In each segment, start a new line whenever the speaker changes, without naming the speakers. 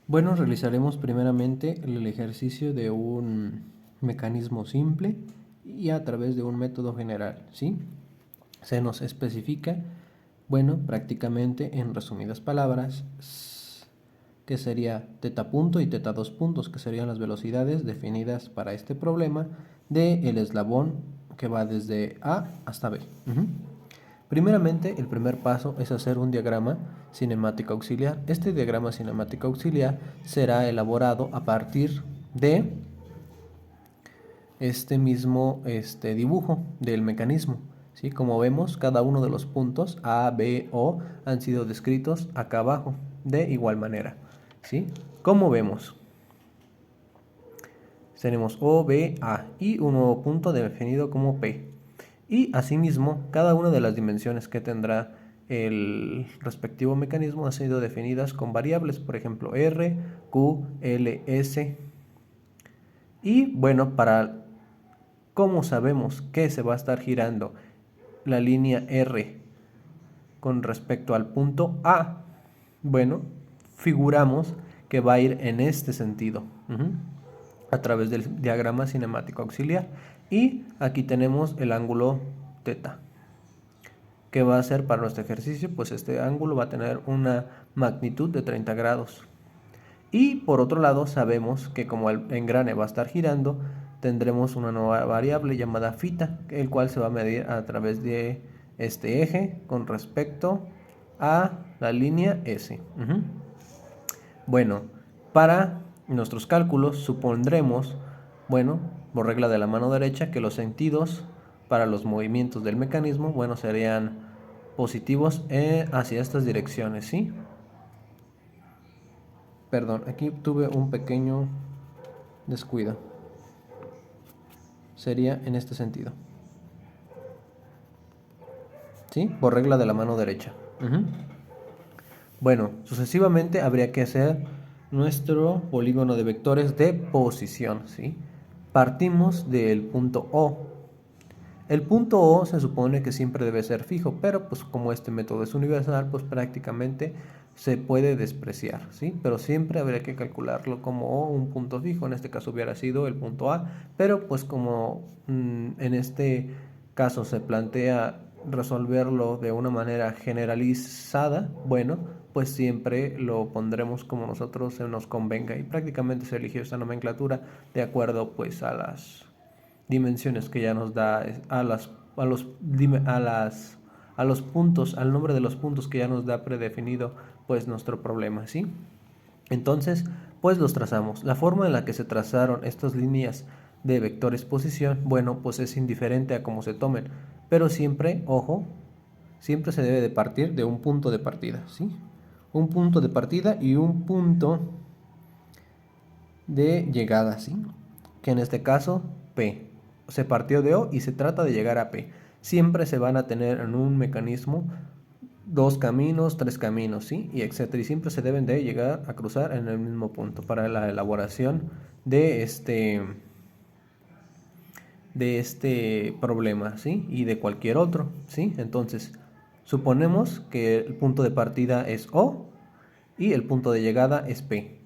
Bueno, realizaremos primeramente el ejercicio de un mecanismo simple y a través de un método general, ¿sí? Se nos especifica, bueno, prácticamente en resumidas palabras, que sería teta punto y teta dos puntos, que serían las velocidades definidas para este problema del eslabón que va desde A hasta B. Primeramente, el primer paso es hacer un diagrama cinemático auxiliar. Este diagrama cinemático auxiliar será elaborado a partir de este mismo dibujo del mecanismo. ¿Sí? Como vemos, cada uno de los puntos A, B, O han sido descritos acá abajo de igual manera. ¿Sí? Como vemos, tenemos O, B, A y un nuevo punto definido como P. Y asimismo, cada una de las dimensiones que tendrá el respectivo mecanismo han sido definidas con variables, por ejemplo, R, Q, L, S. Y bueno, para cómo sabemos que se va a estar girando la línea R con respecto al punto A, bueno, figuramos que va a ir en este sentido, a través del diagrama cinemático auxiliar. Y aquí tenemos el ángulo teta. ¿Qué va a hacer para nuestro ejercicio? Pues este ángulo va a tener una magnitud de 30 grados. Y por otro lado sabemos que como el engrane va a estar girando, tendremos una nueva variable llamada φ, el cual se va a medir a través de este eje con respecto a la línea S. Bueno, para nuestros cálculos supondremos, bueno, por regla de la mano derecha, que los sentidos para los movimientos del mecanismo, bueno, serían positivos hacia estas direcciones, ¿sí? Perdón, aquí tuve un pequeño descuido. Sería en este sentido, ¿sí? Por regla de la mano derecha. Bueno, sucesivamente habría que hacer nuestro polígono de vectores de posición, ¿sí? Partimos del punto O. El punto O se supone que siempre debe ser fijo, pero pues como este método es universal, pues prácticamente se puede despreciar, ¿sí? Pero siempre habría que calcularlo como un punto fijo, en este caso hubiera sido el punto A, pero pues como en este caso se plantea resolverlo de una manera generalizada, bueno, pues siempre lo pondremos como nosotros se nos convenga y prácticamente se eligió esta nomenclatura de acuerdo pues a las dimensiones que ya nos da a los puntos, al nombre de los puntos que ya nos da predefinido pues nuestro problema, ¿sí? Entonces, pues los trazamos. La forma en la que se trazaron estas líneas de vectores posición, bueno, pues es indiferente a cómo se tomen, pero siempre, ojo, siempre se debe de partir de un punto de partida, ¿sí? Un punto de partida y un punto de llegada, ¿sí? Que en este caso, P. Se partió de O y se trata de llegar a P. Siempre se van a tener en un mecanismo dos caminos, tres caminos, ¿sí? Y etcétera. Y siempre se deben de llegar a cruzar en el mismo punto para la elaboración de este problema, ¿sí? Y de cualquier otro, ¿sí? Entonces, suponemos que el punto de partida es O y el punto de llegada es P.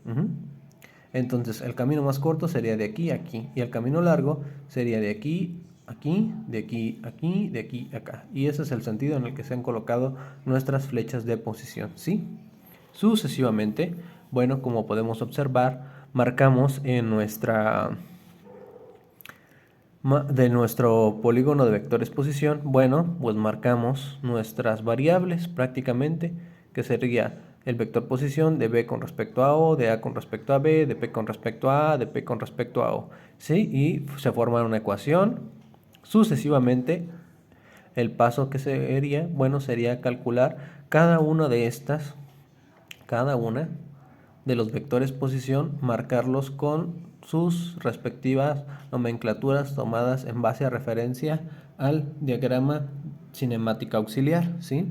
Entonces, el camino más corto sería de aquí a aquí y el camino largo sería de aquí aquí, de aquí aquí, de aquí acá. Y ese es el sentido en el que se han colocado nuestras flechas de posición, ¿sí? Sucesivamente, bueno, como podemos observar, marcamos en de nuestro polígono de vectores posición, bueno, pues marcamos nuestras variables prácticamente, que sería el vector posición de B con respecto a O, de A con respecto a B, de P con respecto a A, de P con respecto a O, ¿sí? Y se forma una ecuación. Sucesivamente, el paso que sería, bueno, sería calcular cada una de los vectores posición, marcarlos con sus respectivas nomenclaturas tomadas en base a referencia al diagrama cinemática auxiliar, ¿sí?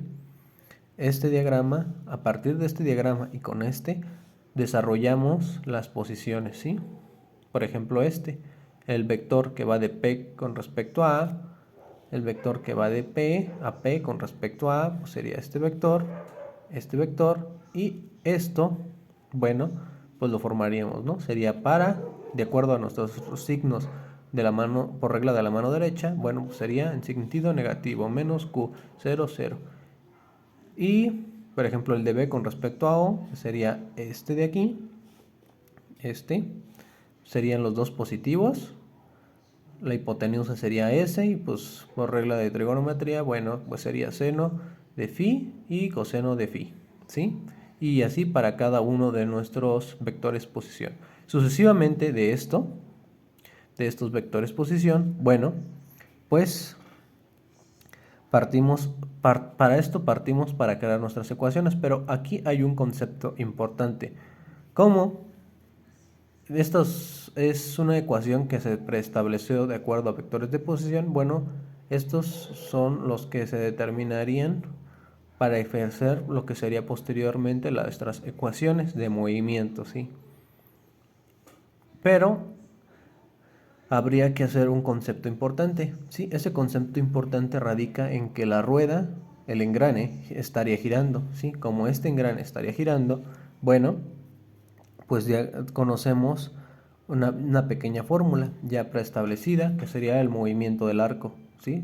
Este diagrama, a partir de este diagrama y con este, desarrollamos las posiciones, ¿sí? Por ejemplo, el vector que va de P con respecto a A, el vector que va de P a P con respecto a A, pues sería este vector y esto, bueno, pues lo formaríamos, ¿no? Sería para, de acuerdo a nuestros signos de la mano, por regla de la mano derecha, bueno, pues sería en sentido negativo, menos Q, 0, 0. Y, por ejemplo, el de B con respecto a O sería este de aquí, serían los dos positivos. La hipotenusa sería S y pues por regla de trigonometría, bueno, pues sería seno de phi y coseno de phi, ¿sí? Y así para cada uno de nuestros vectores posición. Sucesivamente de estos vectores posición, bueno, pues para esto partimos para crear nuestras ecuaciones, pero aquí hay un concepto importante. ¿Cómo? Esto es una ecuación que se preestableció de acuerdo a vectores de posición. Bueno, estos son los que se determinarían para ejercer lo que sería posteriormente nuestras ecuaciones de movimiento, ¿sí? Pero habría que hacer un concepto importante, ¿sí? Ese concepto importante radica en que la rueda, el engrane, estaría girando, ¿sí? Como este engrane estaría girando, bueno, pues ya conocemos una pequeña fórmula ya preestablecida, que sería el movimiento del arco, ¿sí?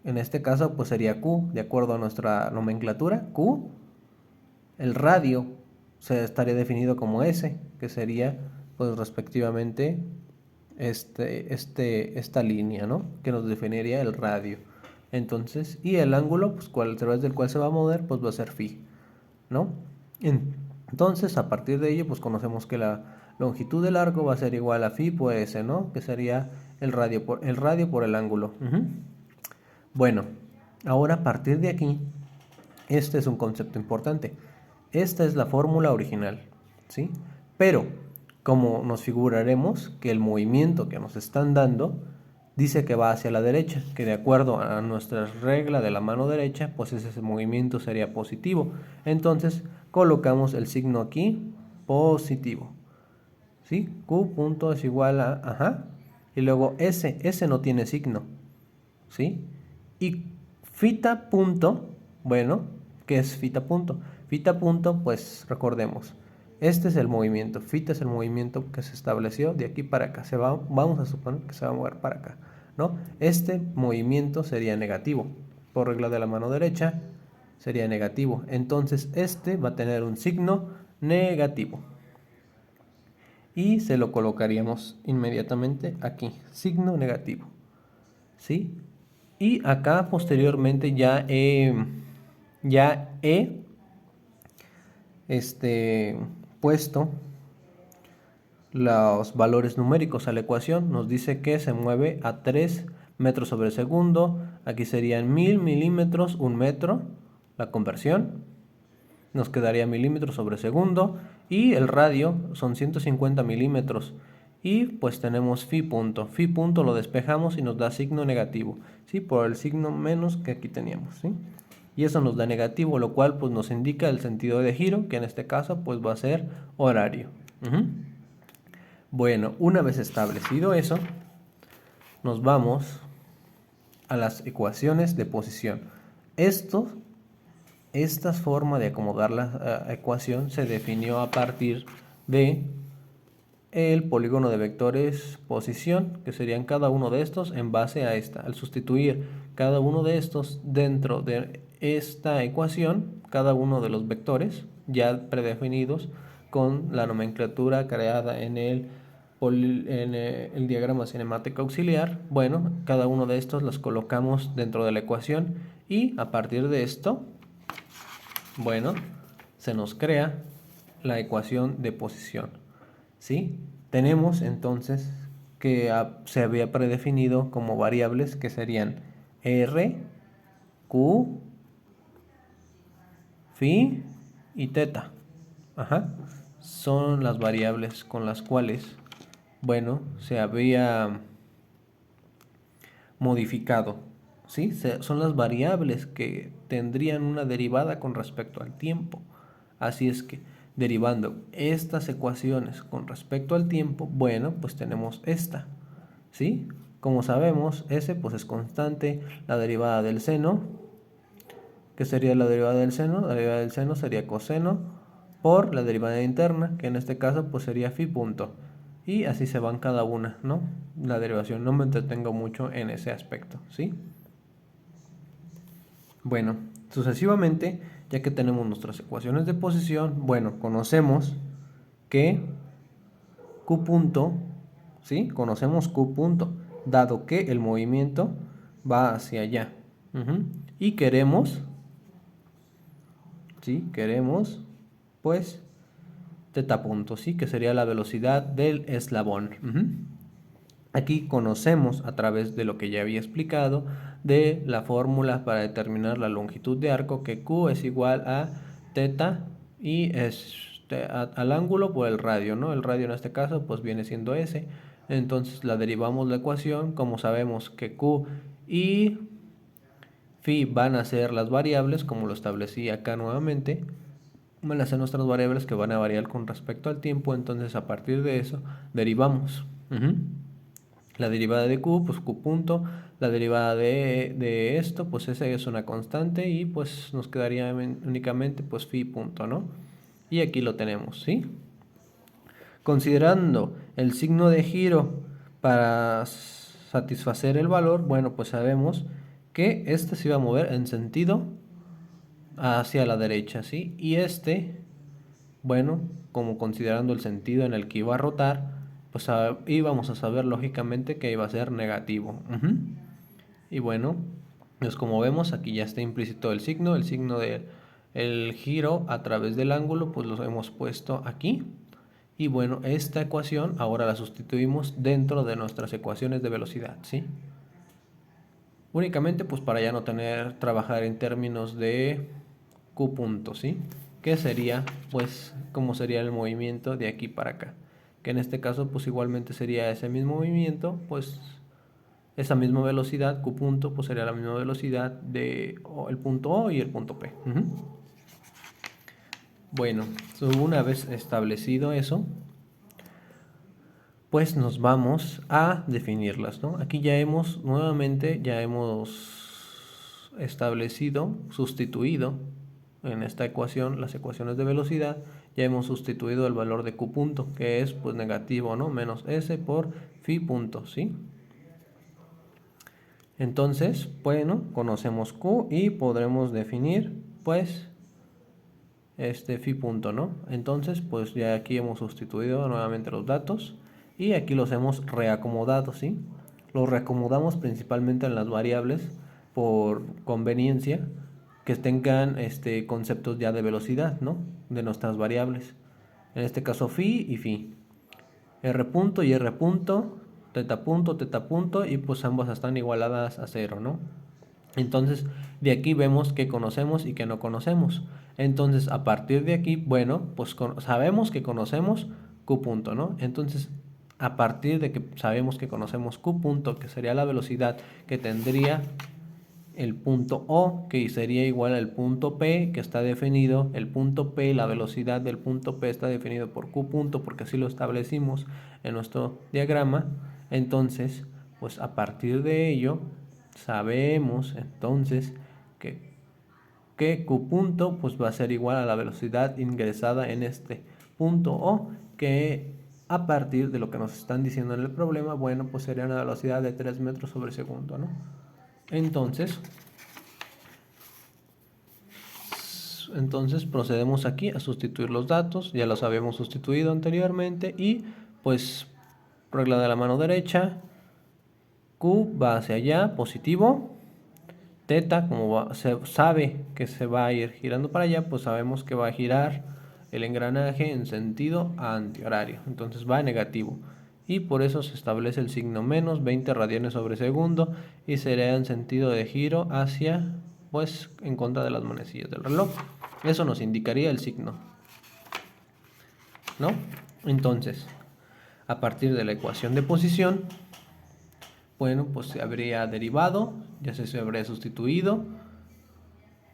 En este caso, pues sería Q, de acuerdo a nuestra nomenclatura, Q. El radio se estaría definido como S, que sería, pues respectivamente, esta línea, ¿no? Que nos definiría el radio. Entonces, y el ángulo, pues a través del cual se va a mover, pues va a ser phi, ¿no? Entonces, a partir de ello, pues conocemos que la longitud del arco va a ser igual a phi por s, ¿no? Que sería el radio por el ángulo. Bueno, ahora a partir de aquí, este es un concepto importante. Esta es la fórmula original, ¿sí? Pero, como nos figuraremos que el movimiento que nos están dando dice que va hacia la derecha, que de acuerdo a nuestra regla de la mano derecha, pues ese movimiento sería positivo. Entonces, colocamos el signo aquí, positivo, ¿sí? Q punto es igual a, y luego S no tiene signo, ¿sí? Y fita punto, bueno, ¿qué es fita punto? Fita punto, pues recordemos, este es el movimiento, fita es el movimiento que se estableció de aquí para acá, vamos a suponer que se va a mover para acá, ¿no? Este movimiento sería negativo, por regla de la mano derecha sería negativo, entonces este va a tener un signo negativo y se lo colocaríamos inmediatamente aquí, signo negativo, ¿sí? Y acá posteriormente ya he puesto los valores numéricos a la ecuación. Nos dice que se mueve a 3 metros sobre segundo. Aquí serían 1000 milímetros, 1 metro, la conversión. Nos quedaría milímetros sobre segundo. Y el radio son 150 milímetros. Y pues tenemos phi punto. Phi punto lo despejamos y nos da signo negativo, ¿sí? Por el signo menos que aquí teníamos, ¿sí? Y eso nos da negativo, lo cual pues nos indica el sentido de giro, que en este caso pues va a ser horario. Bueno, una vez establecido eso, nos vamos a las ecuaciones de posición. Esta forma de acomodar la ecuación se definió a partir de el polígono de vectores posición, que serían cada uno de estos en base a esta. Al sustituir cada uno de estos dentro de esta ecuación, cada uno de los vectores ya predefinidos con la nomenclatura creada en el diagrama cinemático auxiliar, bueno, cada uno de estos los colocamos dentro de la ecuación y a partir de esto, bueno, se nos crea la ecuación de posición, ¿sí? Tenemos entonces que se había predefinido como variables que serían R, Q, Phi y teta. Son las variables con las cuales, bueno, se había modificado, ¿sí? Son las variables que tendrían una derivada con respecto al tiempo. Así es que, derivando estas ecuaciones con respecto al tiempo, bueno, pues tenemos esta, ¿sí? Como sabemos, S pues es constante, la derivada del seno, ¿qué sería la derivada del seno? La derivada del seno sería coseno por la derivada interna, que en este caso pues sería phi punto. Y así se van cada una, ¿no? La derivación, no me entretengo mucho en ese aspecto, ¿sí? Bueno, sucesivamente, ya que tenemos nuestras ecuaciones de posición, bueno, conocemos que Q punto, ¿sí? Conocemos Q punto, dado que el movimiento va hacia allá. Y queremos, ¿sí? Queremos, pues, teta punto, ¿sí? Que sería la velocidad del eslabón. Aquí conocemos, a través de lo que ya había explicado, de la fórmula para determinar la longitud de arco, que Q es igual a teta y al ángulo por el radio, ¿no? El radio en este caso pues viene siendo S. Entonces la derivamos la ecuación, como sabemos que Q y phi van a ser las variables, como lo establecí acá nuevamente, van a ser nuestras variables que van a variar con respecto al tiempo. Entonces a partir de eso derivamos. La derivada de Q, pues Q punto. La derivada de esto, pues esa es una constante y pues nos quedaría únicamente pues phi punto, ¿no? Y aquí lo tenemos, ¿sí? Considerando el signo de giro para satisfacer el valor, bueno, pues sabemos que este se iba a mover en sentido hacia la derecha, ¿sí? Y este, bueno, como considerando el sentido en el que iba a rotar, pues íbamos a saber lógicamente que iba a ser negativo. Y bueno, pues como vemos aquí ya está implícito el signo del giro a través del ángulo, pues lo hemos puesto aquí. Y bueno, esta ecuación ahora la sustituimos dentro de nuestras ecuaciones de velocidad, ¿sí? Únicamente pues para ya no trabajar en términos de Q punto, ¿sí? Que sería pues como sería el movimiento de aquí para acá. Que en este caso pues igualmente sería ese mismo movimiento, pues esa misma velocidad, Q punto, pues sería la misma velocidad de el punto O y el punto P. Bueno, una vez establecido eso, pues nos vamos a definirlas, ¿no? Aquí nuevamente ya hemos establecido, sustituido en esta ecuación, las ecuaciones de velocidad, ya hemos sustituido el valor de Q punto, que es pues negativo, ¿no? Menos S por phi punto, ¿sí? Entonces, bueno, conocemos Q y podremos definir, pues, phi punto, ¿no? Entonces, pues ya aquí hemos sustituido nuevamente los datos y aquí los hemos reacomodado, ¿sí? Los reacomodamos principalmente en las variables por conveniencia que tengan conceptos ya de velocidad, ¿no? De nuestras variables. En este caso phi y phi. R punto y R punto, teta punto y pues ambas están igualadas a 0, ¿no? Entonces de aquí vemos que conocemos y que no conocemos. Entonces a partir de aquí, bueno, pues sabemos que conocemos Q punto, ¿no? Entonces a partir de que sabemos que conocemos Q punto, que sería la velocidad que tendría el punto O, que sería igual al punto P, que está definido, el punto P, la velocidad del punto P está definido por Q punto, porque así lo establecimos en nuestro diagrama. Entonces, pues a partir de ello, sabemos entonces que Q punto pues va a ser igual a la velocidad ingresada en este punto O, que a partir de lo que nos están diciendo en el problema, bueno, pues sería una velocidad de 3 metros sobre segundo, ¿no? Entonces procedemos aquí a sustituir los datos, ya los habíamos sustituido anteriormente y pues regla de la mano derecha, Q va hacia allá, positivo, teta como se sabe que se va a ir girando para allá, pues sabemos que va a girar el engranaje en sentido antihorario, entonces va a negativo. Y por eso se establece el signo menos 20 radianes sobre segundo y será en sentido de giro hacia, pues, en contra de las manecillas del reloj. Eso nos indicaría el signo, ¿no? Entonces, a partir de la ecuación de posición, bueno, pues se habría derivado, ya se habría sustituido.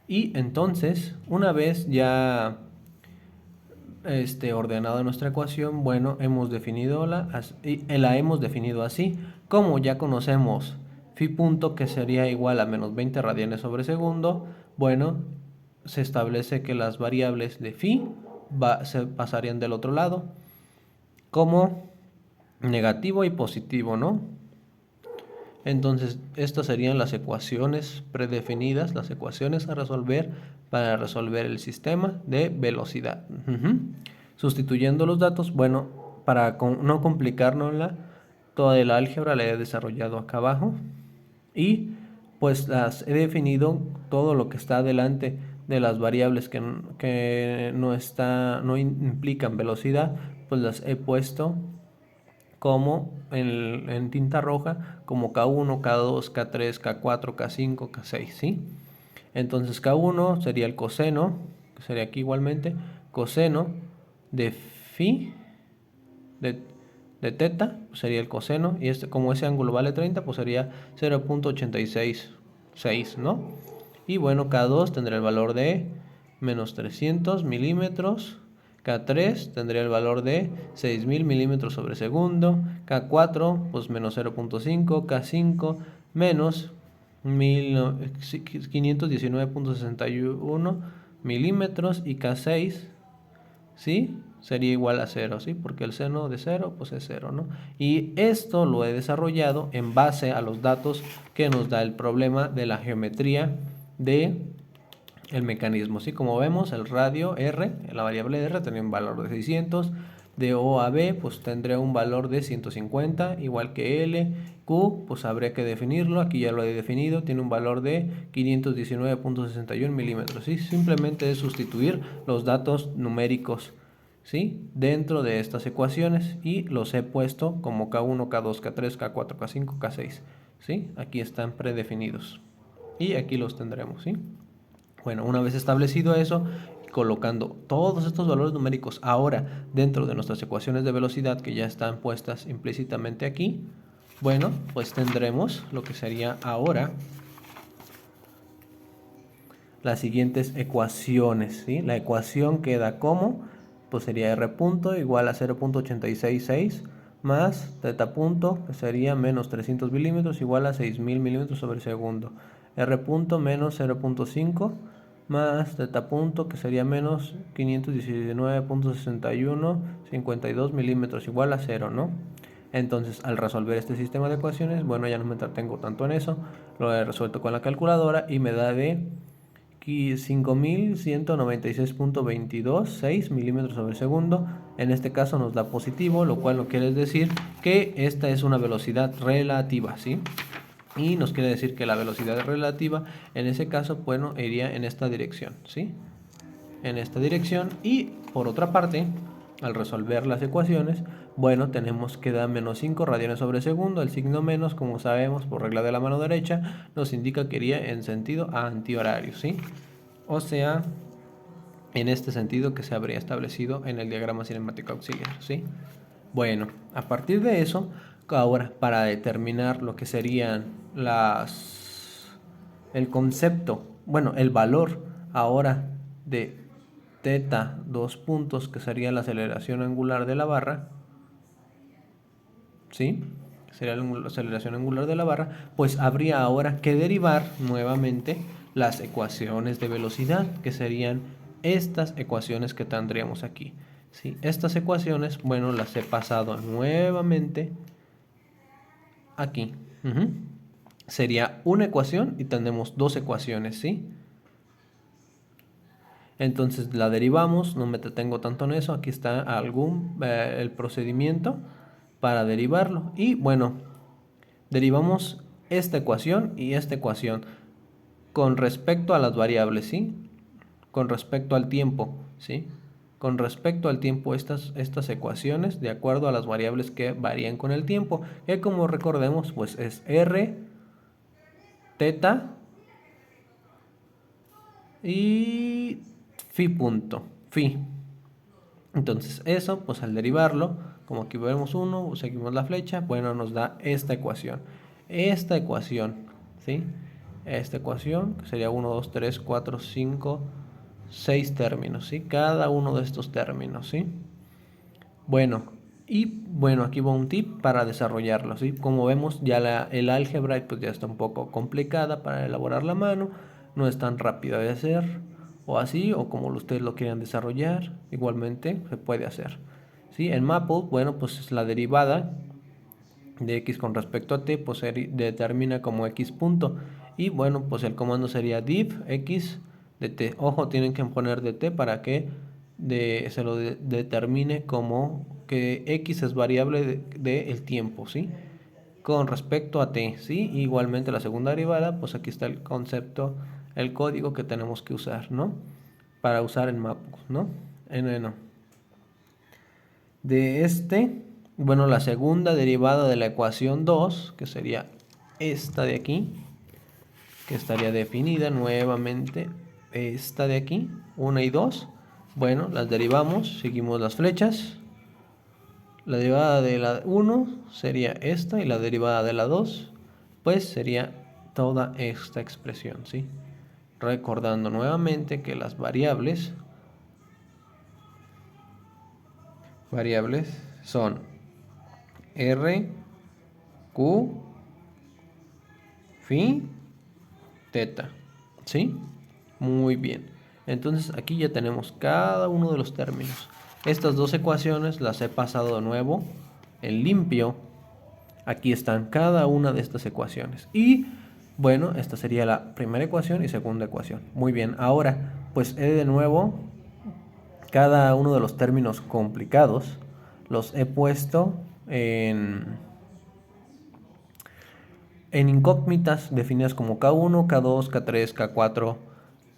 Y entonces, una vez ya ordenada nuestra ecuación, bueno, la hemos definido así, como ya conocemos phi punto, que sería igual a menos 20 radianes sobre segundo, bueno, se establece que las variables de phi se pasarían del otro lado como negativo y positivo, ¿no? Entonces, estas serían las ecuaciones predefinidas, las ecuaciones a resolver para resolver el sistema de velocidad. Sustituyendo los datos, bueno, para no complicárnosla, toda el álgebra la he desarrollado acá abajo y pues las he definido todo lo que está delante de las variables que no implican velocidad, pues las he puesto como en tinta roja, como K1, K2, K3, K4, K5, K6, ¿sí? Entonces K1 sería el coseno, que sería aquí igualmente, coseno de phi, de teta, pues sería el coseno, y como ese ángulo vale 30, pues sería 0.866, ¿no? Y bueno, K2 tendrá el valor de menos 300 milímetros, K3 tendría el valor de 6000 milímetros sobre segundo, K4 pues menos 0.5, K5 menos 519.61 milímetros y K6, ¿sí? Sería igual a 0, ¿sí? Porque el seno de 0 pues es 0, ¿no? Y esto lo he desarrollado en base a los datos que nos da el problema de la geometría de el mecanismo, ¿sí? Como vemos, el radio R, la variable R, tiene un valor de 600, de O a B, pues tendría un valor de 150, igual que L, Q, pues habría que definirlo, aquí ya lo he definido, tiene un valor de 519.61 milímetros, ¿sí? Simplemente es sustituir los datos numéricos, ¿sí? Dentro de estas ecuaciones y los he puesto como K1, K2, K3, K4, K5, K6, ¿sí? Aquí están predefinidos y aquí los tendremos, ¿sí? Bueno, una vez establecido eso, colocando todos estos valores numéricos ahora dentro de nuestras ecuaciones de velocidad que ya están puestas implícitamente aquí, bueno, pues tendremos lo que sería ahora las siguientes ecuaciones, ¿sí? La ecuación queda como, pues sería R punto igual a 0.866 más teta punto, que sería menos 300 milímetros igual a 6000 milímetros sobre segundo. R punto menos 0.5 más teta punto, que sería menos 519.6152 milímetros igual a 0, ¿no? Entonces, al resolver este sistema de ecuaciones, bueno, ya no me entretengo tanto en eso, lo he resuelto con la calculadora y me da de 5196.226 milímetros sobre segundo. En este caso nos da positivo, lo cual no quiere decir que esta es una velocidad relativa, ¿sí? Y nos quiere decir que la velocidad relativa en ese caso, bueno, iría en esta dirección, ¿sí? En esta dirección. Y por otra parte, al resolver las ecuaciones, bueno, tenemos que da menos 5 radianes sobre segundo. El signo menos, como sabemos, por regla de la mano derecha, nos indica que iría en sentido antihorario, ¿sí? O sea, en este sentido que se habría establecido en el diagrama cinemático auxiliar, ¿sí? Bueno, a partir de eso, ahora para determinar lo que serían el concepto, bueno, el valor ahora de teta 2 puntos, que sería la aceleración angular de la barra, ¿sí? Sería la aceleración angular de la barra, pues habría ahora que derivar nuevamente las ecuaciones de velocidad, que serían estas ecuaciones que tendríamos aquí, ¿sí? Estas ecuaciones, bueno, las he pasado nuevamente aquí. Sería una ecuación y tenemos dos ecuaciones, ¿sí? Entonces la derivamos, no me detengo tanto en eso, aquí está el procedimiento para derivarlo. Y bueno, derivamos esta ecuación y esta ecuación con respecto a las variables, ¿sí? Con respecto al tiempo, ¿sí? Con respecto al tiempo, estas ecuaciones de acuerdo a las variables que varían con el tiempo, que como recordemos, pues es R, teta y phi punto, phi. Entonces eso, pues al derivarlo, como aquí vemos uno, seguimos la flecha, bueno, nos da esta ecuación. Esta ecuación, ¿sí? Esta ecuación, que sería 1, 2, 3, 4, 5, 6 términos, ¿sí? Cada uno de estos términos, ¿sí? Bueno, y bueno, aquí va un tip para desarrollarlo, ¿sí? Como vemos, ya el álgebra pues ya está un poco complicada para elaborar la mano, no es tan rápida de hacer, o así, o como ustedes lo quieran desarrollar, igualmente se puede hacer. ¿Sí? En Maple, bueno, pues es la derivada de x con respecto a t, pues se determina como x punto. Y bueno, pues el comando sería div x de t. Ojo, tienen que poner de t para que se lo determine como que x es variable de el tiempo, ¿sí? Con respecto a t, ¿sí? Igualmente la segunda derivada, pues aquí está el concepto, el código que tenemos que usar, ¿no? Para usar en Maple, ¿no? No. De bueno, la segunda derivada de la ecuación 2, que sería esta de aquí, que estaría definida nuevamente, esta de aquí, 1 y 2, bueno, las derivamos, seguimos las flechas. La derivada de la 1 sería esta y la derivada de la 2, pues sería toda esta expresión, ¿sí? Recordando nuevamente que las variables son R, Q, Phi, teta, ¿sí? Muy bien. Entonces aquí ya tenemos cada uno de los términos. Estas dos ecuaciones las he pasado de nuevo en limpio. Aquí están cada una de estas ecuaciones. Y bueno, esta sería la primera ecuación y segunda ecuación. Muy bien, ahora pues he de nuevo cada uno de los términos complicados los he puesto en incógnitas definidas como K1, K2, K3, K4,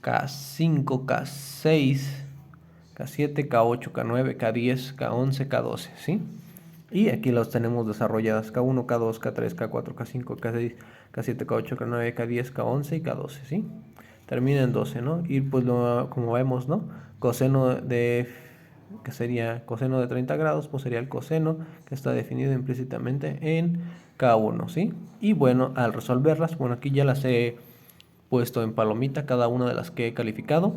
K5, K6, K7, K8, K9, K10, K11, K12, ¿sí? Y aquí los tenemos desarrolladas K1, K2, K3, K4, K5, K6, K7, K8, K9, K10, K11 y K12, ¿sí? Termina en 12, ¿no? Y pues como vemos, ¿no? Coseno que sería coseno de 30 grados, pues sería el coseno que está definido implícitamente en K1, ¿sí? Y bueno, al resolverlas, bueno, aquí ya las he puesto en palomita cada una de las que he calificado.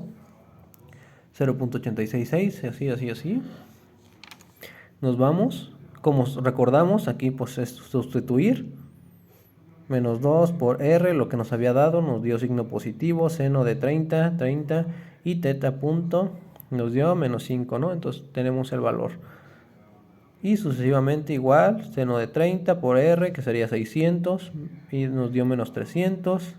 0.866, así. Nos vamos. Como recordamos, aquí pues es sustituir. Menos 2 por R, lo que nos había dado, nos dio signo positivo, seno de 30, 30 y teta punto nos dio menos 5, ¿no? Entonces tenemos el valor. Y sucesivamente igual, seno de 30 por R, que sería 600, y nos dio menos 300.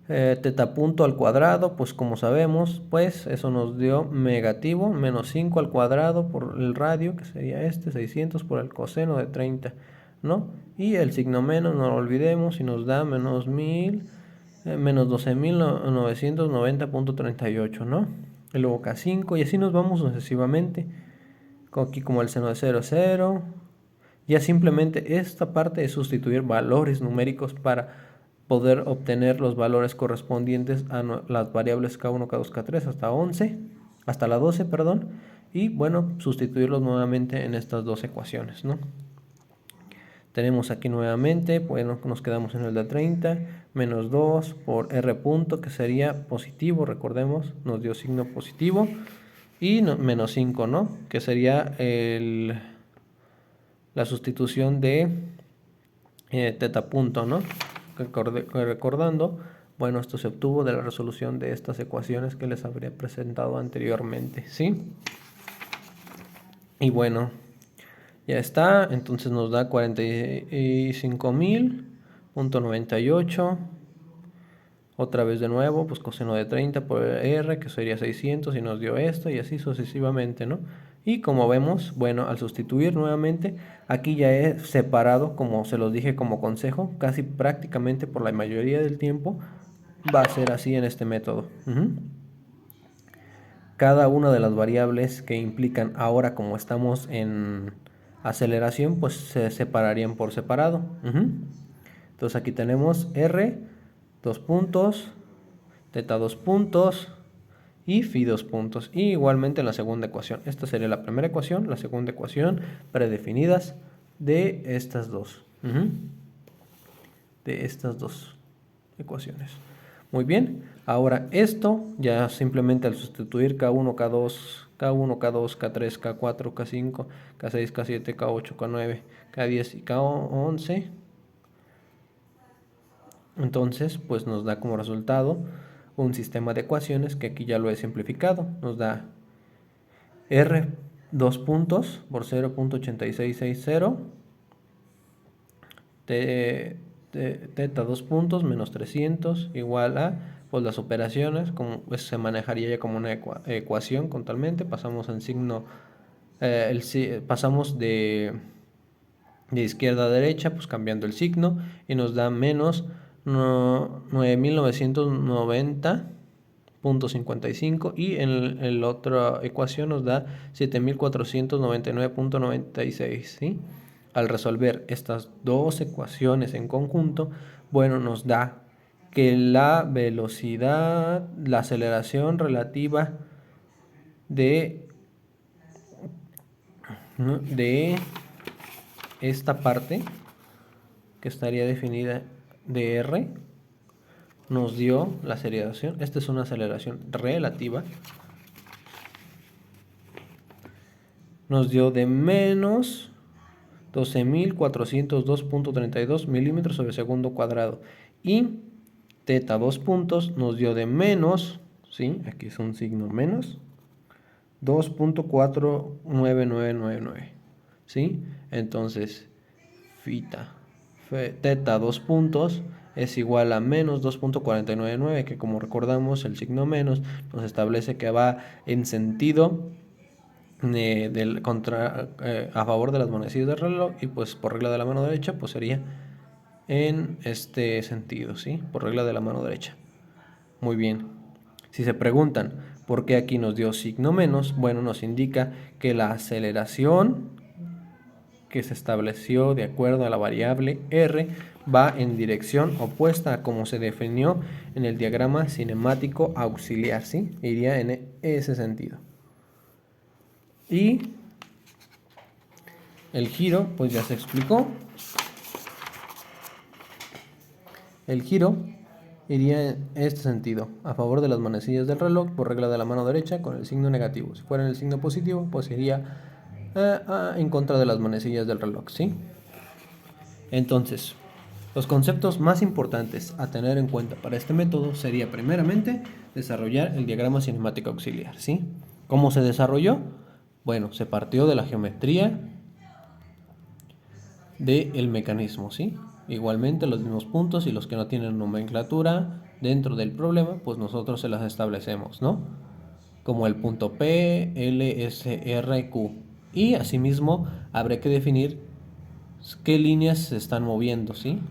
Teta punto al cuadrado, pues como sabemos, pues eso nos dio negativo, menos 5 al cuadrado por el radio, que sería 600 por el coseno de 30, ¿no? Y el signo menos, no lo olvidemos, y nos da menos 1000, menos 12.990.38, ¿no? Y luego K5, y así nos vamos sucesivamente. Aquí como el seno de 0, 0. Ya simplemente esta parte es sustituir valores numéricos para poder obtener los valores correspondientes a las variables K1, K2, K3 hasta 11, hasta la 12, perdón, y bueno, sustituirlos nuevamente en estas dos ecuaciones, ¿no? Tenemos aquí nuevamente, bueno, nos quedamos en el de 30, menos 2 por R punto, que sería positivo, recordemos, nos dio signo positivo, y menos 5, ¿no? Que sería la sustitución de teta punto, ¿no? Recordando, bueno, esto se obtuvo de la resolución de estas ecuaciones que les habría presentado anteriormente, ¿sí? Y bueno, ya está, entonces nos da 45.000.98. Otra vez de nuevo, pues coseno de 30 por R, que sería 600, y nos dio esto, y así sucesivamente, ¿no? Y como vemos, bueno, al sustituir nuevamente, aquí ya he separado, como se los dije como consejo, casi prácticamente por la mayoría del tiempo, va a ser así en este método. Cada una de las variables que implican ahora, como estamos en aceleración, pues se separarían por separado. Entonces aquí tenemos R, 2 puntos, teta 2 puntos y phi 2 puntos. Y igualmente en la segunda ecuación. Esta sería la primera ecuación, la segunda ecuación predefinidas de estas dos. De estas dos ecuaciones. Muy bien, ahora esto ya simplemente al sustituir K1, K2, K1, K2, K3, K4, K5, K6, K7, K8, K9, K10 y K11. Entonces, pues nos da como resultado un sistema de ecuaciones que aquí ya lo he simplificado. Nos da R 2 puntos por 0.8660, teta 2 puntos menos 300 igual a, pues las operaciones, como pues, se manejaría ya como una ecuación contablemente. Pasamos en signo, pasamos de izquierda a derecha, pues cambiando el signo, y nos da menos 9.990.55, y en la otra ecuación nos da 7.499.96, ¿sí? Al resolver estas dos ecuaciones en conjunto, bueno, nos da que la velocidad, la aceleración relativa de esta parte, que estaría definida de R, nos dio la aceleración. Esta es una aceleración relativa. Nos dio de menos 12.402.32 milímetros sobre segundo cuadrado. Y teta 2 puntos nos dio de menos, ¿sí? Aquí es un signo menos, 2.49999, ¿sí? Entonces, teta 2 puntos es igual a menos 2.499, que como recordamos el signo menos nos establece que va en sentido a favor de las manecillas del reloj, y pues por regla de la mano derecha pues sería en este sentido, ¿sí? Por regla de la mano derecha. Muy bien. Si se preguntan por qué aquí nos dio signo menos, bueno, nos indica que la aceleración que se estableció de acuerdo a la variable R va en dirección opuesta a como se definió en el diagrama cinemático auxiliar, ¿sí? Iría en ese sentido. Y el giro, pues ya se explicó. El giro iría en este sentido, a favor de las manecillas del reloj por regla de la mano derecha con el signo negativo. Si fuera en el signo positivo, pues iría en contra de las manecillas del reloj, ¿sí? Entonces, los conceptos más importantes a tener en cuenta para este método sería primeramente desarrollar el diagrama cinemático auxiliar, ¿sí? ¿Cómo se desarrolló? Bueno, se partió de la geometría del mecanismo, ¿sí? Igualmente los mismos puntos y los que no tienen nomenclatura dentro del problema, pues nosotros se las establecemos, ¿no? Como el punto P, L, S, R, Q. Y asimismo habrá que definir qué líneas se están moviendo, ¿sí?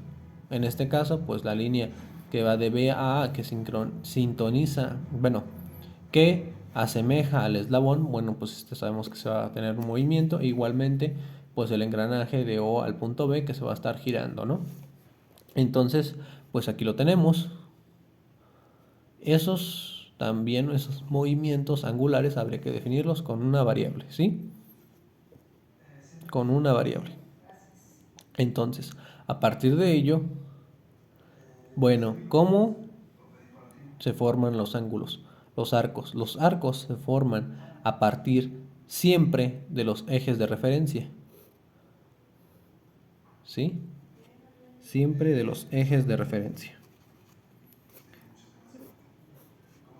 En este caso, pues la línea que va de B a A, que sintoniza, bueno, que asemeja al eslabón, bueno, pues sabemos que se va a tener un movimiento. E igualmente, pues el engranaje de O al punto B, que se va a estar girando, ¿no? Entonces, pues aquí lo tenemos. Esos movimientos angulares habría que definirlos con una variable, ¿sí? Con una variable. Entonces, a partir de ello, bueno, ¿cómo se forman los ángulos? Los arcos. Los arcos se forman a partir siempre de los ejes de referencia, ¿sí? Siempre de los ejes de referencia.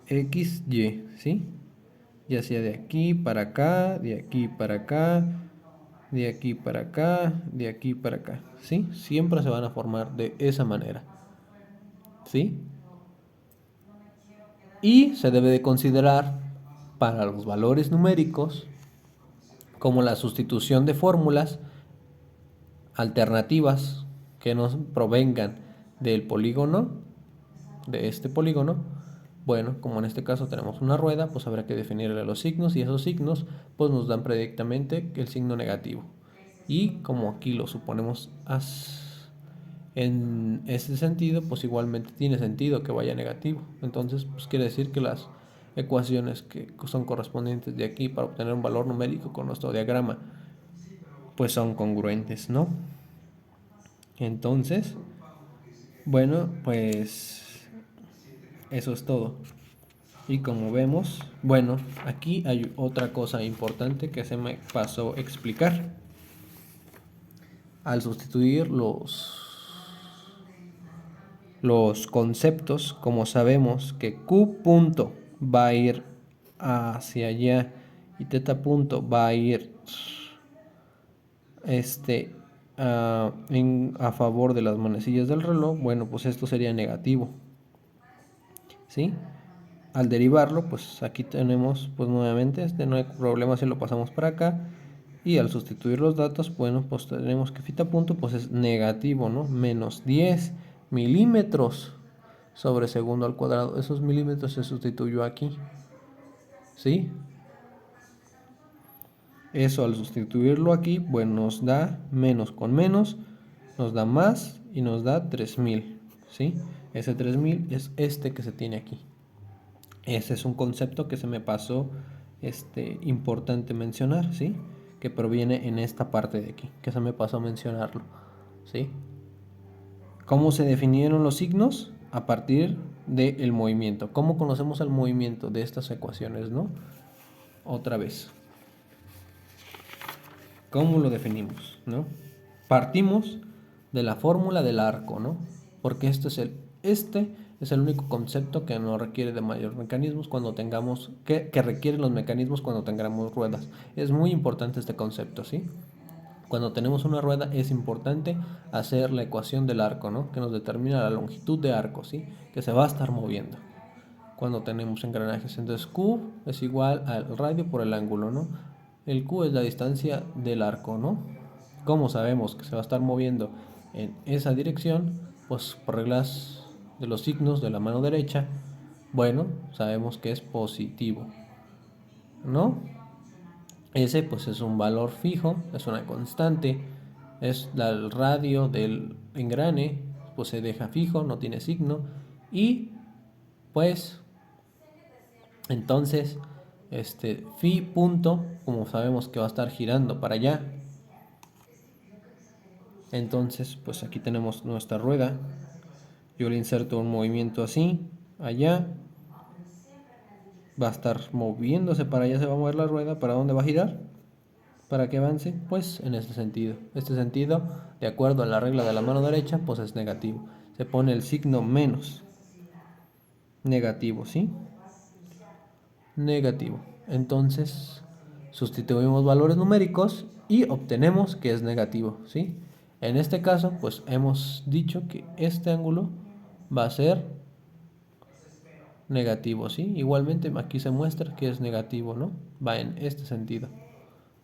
X, Y, ¿sí? Ya sea de aquí para acá, de aquí para acá, de aquí para acá, de aquí para acá, ¿sí? Siempre se van a formar de esa manera, ¿sí? Y se debe de considerar para los valores numéricos como la sustitución de fórmulas alternativas que nos provengan del polígono, de este polígono. Bueno, como en este caso tenemos una rueda, pues habrá que definirle los signos, y esos signos pues nos dan predictamente el signo negativo. Y como aquí lo suponemos en ese sentido, pues igualmente tiene sentido que vaya negativo. Entonces, pues quiere decir que las ecuaciones que son correspondientes de aquí para obtener un valor numérico con nuestro diagrama, pues son congruentes, ¿no? Entonces, bueno, pues eso es todo. Y como vemos, bueno, aquí hay otra cosa importante que se me pasó a explicar. Al sustituir los conceptos, como sabemos que Q punto va a ir hacia allá y teta punto va a ir a favor de las manecillas del reloj, bueno, pues esto sería negativo, ¿sí? Al derivarlo, pues aquí tenemos, pues nuevamente, no hay problema si lo pasamos para acá. Y al sustituir los datos, bueno, pues tenemos que θ punto, pues es negativo, ¿no? Menos 10 milímetros sobre segundo al cuadrado. Esos milímetros se sustituyó aquí, ¿sí? Eso al sustituirlo aquí, bueno, nos da menos con menos, nos da más y nos da 3000, ¿sí? Ese 3000 es este que se tiene aquí. Ese es un concepto que se me pasó importante mencionar, ¿sí? Que proviene en esta parte de aquí, que se me pasó a mencionarlo, ¿sí? ¿Cómo se definieron los signos? A partir del movimiento. ¿Cómo conocemos el movimiento de estas ecuaciones, no? Otra vez. ¿Cómo lo definimos, no? Partimos de la fórmula del arco, ¿no? Porque este es el único concepto que no requiere de mayor mecanismos cuando tengamos, que requiere los mecanismos cuando tengamos ruedas. Es muy importante este concepto, ¿sí? Cuando tenemos una rueda es importante hacer la ecuación del arco, ¿no? Que nos determina la longitud de arco, ¿sí? Que se va a estar moviendo cuando tenemos engranajes. Entonces Q es igual al radio por el ángulo, ¿no? El Q es la distancia del arco, ¿no? Como sabemos que se va a estar moviendo en esa dirección, pues por reglas de los signos de la mano derecha, bueno, sabemos que es positivo, ¿no? Ese pues es un valor fijo, es una constante, es el radio del engrane, pues se deja fijo, no tiene signo, y pues entonces phi punto, como sabemos que va a estar girando para allá, entonces pues aquí tenemos nuestra rueda. Yo le inserto un movimiento así, allá, va a estar moviéndose para allá, se va a mover la rueda. ¿Para dónde va a girar? Para que avance, pues en este sentido. Este sentido, de acuerdo a la regla de la mano derecha, pues es negativo. Se pone el signo menos. Negativo, ¿sí? Negativo. Entonces, sustituimos valores numéricos y obtenemos que es negativo, ¿sí? En este caso, pues hemos dicho que este ángulo va a ser negativo, ¿sí? Igualmente aquí se muestra que es negativo, ¿no? Va en este sentido.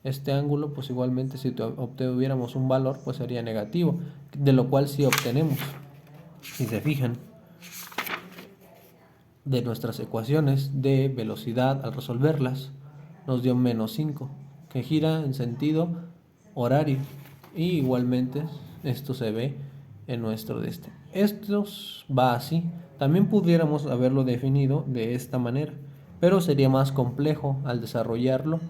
Este ángulo, pues igualmente si obtuviéramos un valor, pues sería negativo, de lo cual sí obtenemos. Si se fijan, de nuestras ecuaciones de velocidad al resolverlas, nos dio menos 5, que gira en sentido horario. Y igualmente esto se ve en nuestro de este. Esto va así. También pudiéramos haberlo definido de esta manera, pero sería más complejo al desarrollarlo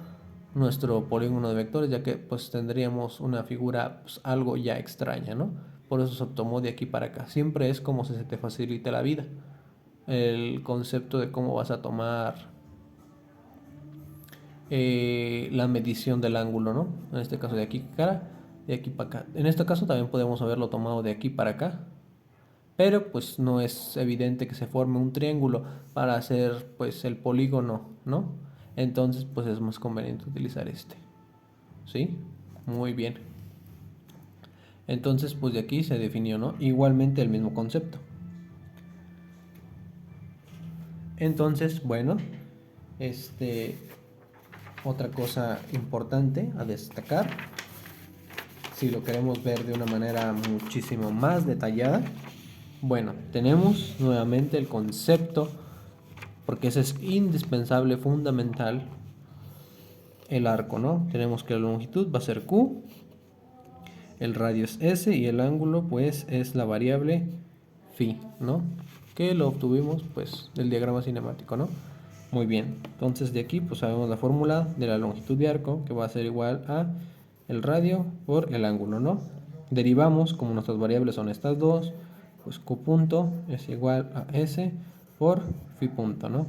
nuestro polígono de vectores, ya que pues tendríamos una figura pues, algo ya extraña, ¿no? Por eso se tomó de aquí para acá. Siempre es como si se te facilite la vida. El concepto de cómo vas a tomar la medición del ángulo, ¿no? En este caso de aquí para de aquí para acá. En este caso también podemos haberlo tomado de aquí para acá, pero pues no es evidente que se forme un triángulo para hacer pues el polígono, ¿no? Entonces pues es más conveniente utilizar este, ¿sí? Muy bien. Entonces pues de aquí se definió, ¿no? Igualmente el mismo concepto. Entonces, bueno, otra cosa importante a destacar, si lo queremos ver de una manera muchísimo más detallada, bueno, tenemos nuevamente el concepto, porque ese es indispensable, fundamental, el arco, ¿no? Tenemos que la longitud va a ser Q, el radio es S y el ángulo pues es la variable phi, ¿no? Que lo obtuvimos pues del diagrama cinemático, ¿no? Muy bien, entonces de aquí pues sabemos la fórmula de la longitud de arco, que va a ser igual a el radio por el ángulo, ¿no? Derivamos, como nuestras variables son estas dos, pues Q punto es igual a S por phi punto, ¿no?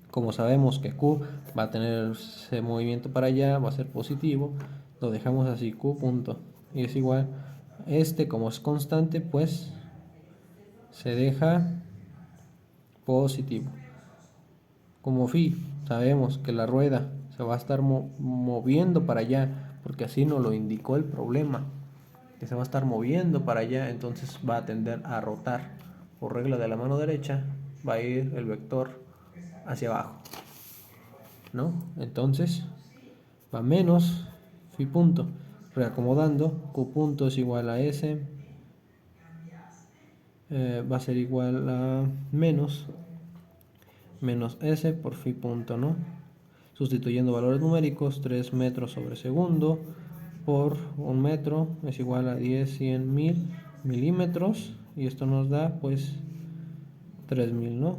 Como sabemos que Q va a tener ese movimiento para allá, va a ser positivo, lo dejamos así, Q punto, y es igual, como es constante, pues se deja positivo. Como phi, sabemos que la rueda se va a estar moviendo para allá, porque así nos lo indicó el problema, que se va a estar moviendo para allá, entonces va a tender a rotar. Por regla de la mano derecha, va a ir el vector hacia abajo, ¿no? Entonces va menos phi punto, reacomodando, q punto es igual a s, va a ser igual a menos s por phi punto, ¿no? Sustituyendo valores numéricos, 3 metros sobre segundo por 1 metro es igual a 10, 100, 1000 milímetros, y esto nos da pues 3000, ¿no?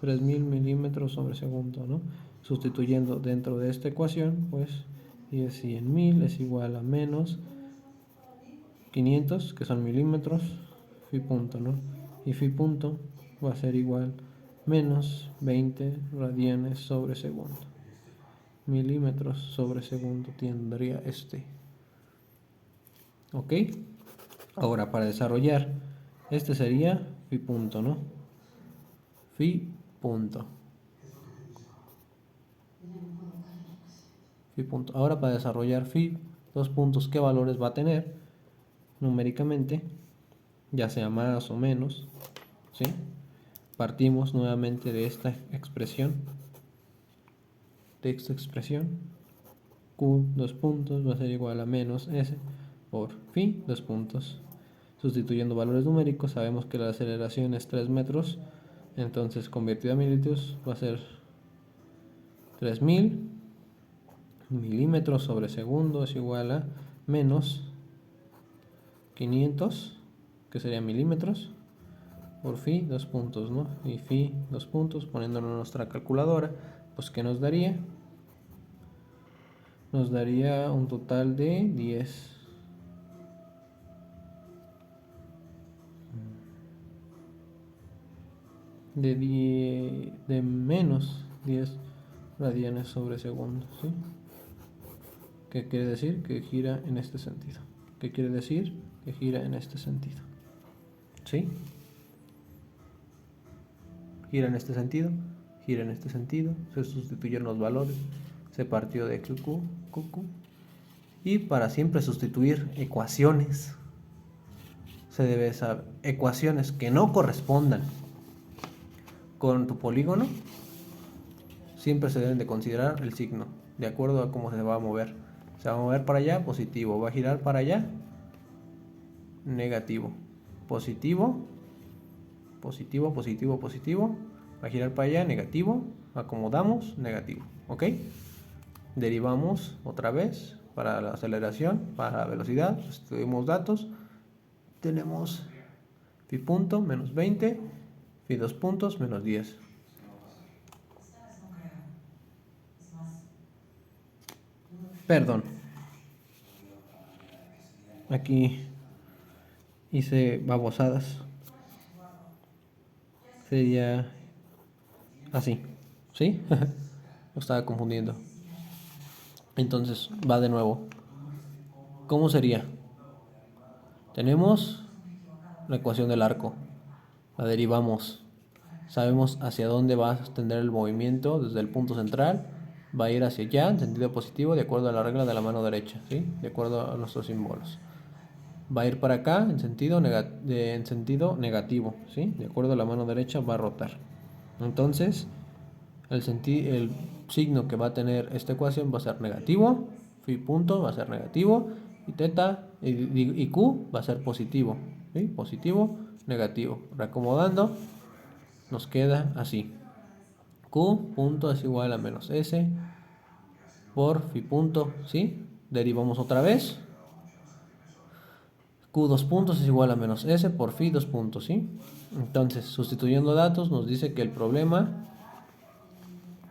3000 milímetros sobre segundo, ¿no? Sustituyendo dentro de esta ecuación, pues 10, 100, 1000 es igual a menos 500, que son milímetros, phi punto, ¿no? Y phi punto va a ser igual menos 20 radianes sobre segundo. Milímetros sobre segundo tendría este. ¿Ok? Ahora, para desarrollar, este sería phi punto, ¿no? Phi punto. Phi punto. Ahora, para desarrollar phi, dos puntos, ¿qué valores va a tener numéricamente? Ya sea más o menos, ¿sí? Partimos nuevamente de esta expresión. Q, dos puntos, va a ser igual a menos S por phi, dos puntos. Sustituyendo valores numéricos, sabemos que la aceleración es 3 metros, entonces convertido a mililitros va a ser 3000 milímetros sobre segundo es igual a menos 500, que sería milímetros, por phi, dos puntos, ¿no? Y phi, dos puntos, poniéndolo en nuestra calculadora, pues ¿qué nos daría? Nos daría un total de 10. De menos 10 radianes sobre segundo, ¿sí? ¿Qué quiere decir? Que gira en este sentido. ¿Qué quiere decir? Que gira en este sentido. ¿Sí? Gira en este sentido, gira en este sentido, se sustituyeron los valores, se partió de QQ, QQ. Y para siempre sustituir ecuaciones, se debe saber ecuaciones que no correspondan con tu polígono, siempre se deben de considerar el signo, de acuerdo a cómo se va a mover. Se va a mover para allá, positivo, va a girar para allá, negativo, positivo, positivo, positivo, positivo, va a girar para allá, negativo, acomodamos, negativo, ¿ok? Derivamos otra vez para la aceleración, para la velocidad, sustituimos datos, tenemos phi punto menos 20, phi dos puntos menos 10. Perdón, aquí hice babosadas, sería así, ¿sí? Lo estaba confundiendo. Entonces, va de nuevo. ¿Cómo sería? Tenemos la ecuación del arco, la derivamos, sabemos hacia dónde va a extender el movimiento desde el punto central, va a ir hacia allá en sentido positivo de acuerdo a la regla de la mano derecha, ¿sí? De acuerdo a nuestros símbolos. Va a ir para acá en sentido negativo, ¿sí? De acuerdo a la mano derecha va a rotar. Entonces, el signo que va a tener esta ecuación va a ser negativo, phi punto va a ser negativo, y teta y q va a ser positivo, ¿sí? Positivo, negativo. Reacomodando, nos queda así. Q punto es igual a menos S por phi punto, ¿sí? Derivamos otra vez. Q dos puntos es igual a menos S por phi dos puntos, ¿sí? Entonces, sustituyendo datos, nos dice que el problema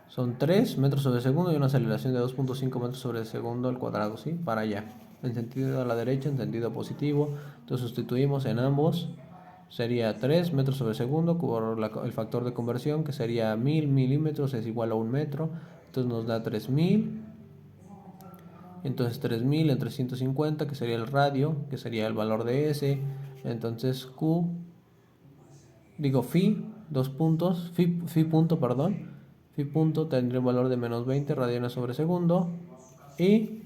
son 3 metros sobre segundo y una aceleración de 2.5 metros sobre segundo al cuadrado, ¿sí? Para allá. En sentido a la derecha, en sentido positivo. Entonces sustituimos en ambos. Sería 3 metros sobre segundo por el factor de conversión, que sería 1000 milímetros es igual a 1 metro. Entonces nos da 3000. Entonces 3000 entre 150, que sería el radio, que sería el valor de S. Entonces phi, dos puntos, phi punto, perdón, phi punto tendría un valor de menos 20 radianes sobre segundo, y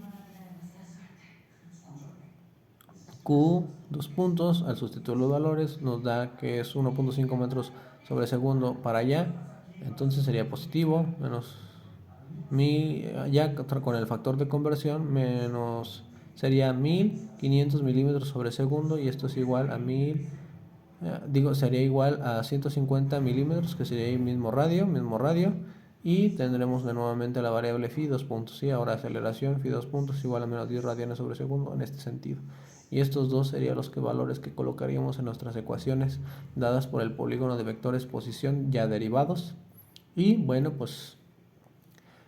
Q, dos puntos, al sustituir los valores nos da que es 1.5 metros sobre segundo para allá, entonces sería positivo, menos ya con el factor de conversión, menos sería 1500 milímetros sobre segundo, y esto es igual a sería igual a 150 milímetros, que sería el mismo radio, y tendremos nuevamente la variable phi, dos puntos, y ahora aceleración phi, dos puntos, igual a menos 10 radianes sobre segundo en este sentido. Y estos dos serían los valores que colocaríamos en nuestras ecuaciones dadas por el polígono de vectores posición ya derivados. Y bueno, pues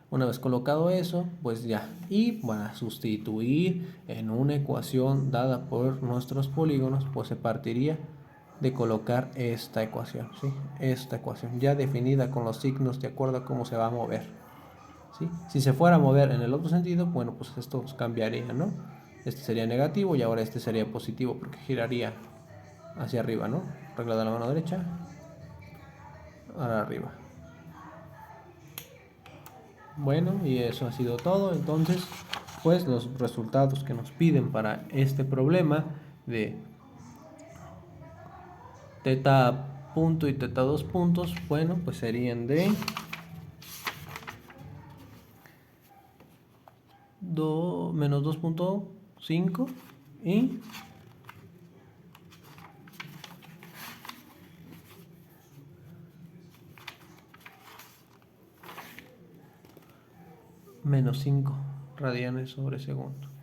una vez colocado eso, pues ya. Y para sustituir en una ecuación dada por nuestros polígonos, pues se partiría de colocar esta ecuación, ¿sí? Esta ecuación ya definida con los signos de acuerdo a cómo se va a mover, ¿sí? Si se fuera a mover en el otro sentido, bueno, pues esto cambiaría, ¿no? Este sería negativo y ahora este sería positivo porque giraría hacia arriba, ¿no? Regla de la mano derecha, ahora arriba. Bueno, y eso ha sido todo. Entonces, pues los resultados que nos piden para este problema de teta punto y teta dos puntos, bueno, pues serían de menos 2.5 y menos 5 radianes sobre segundo.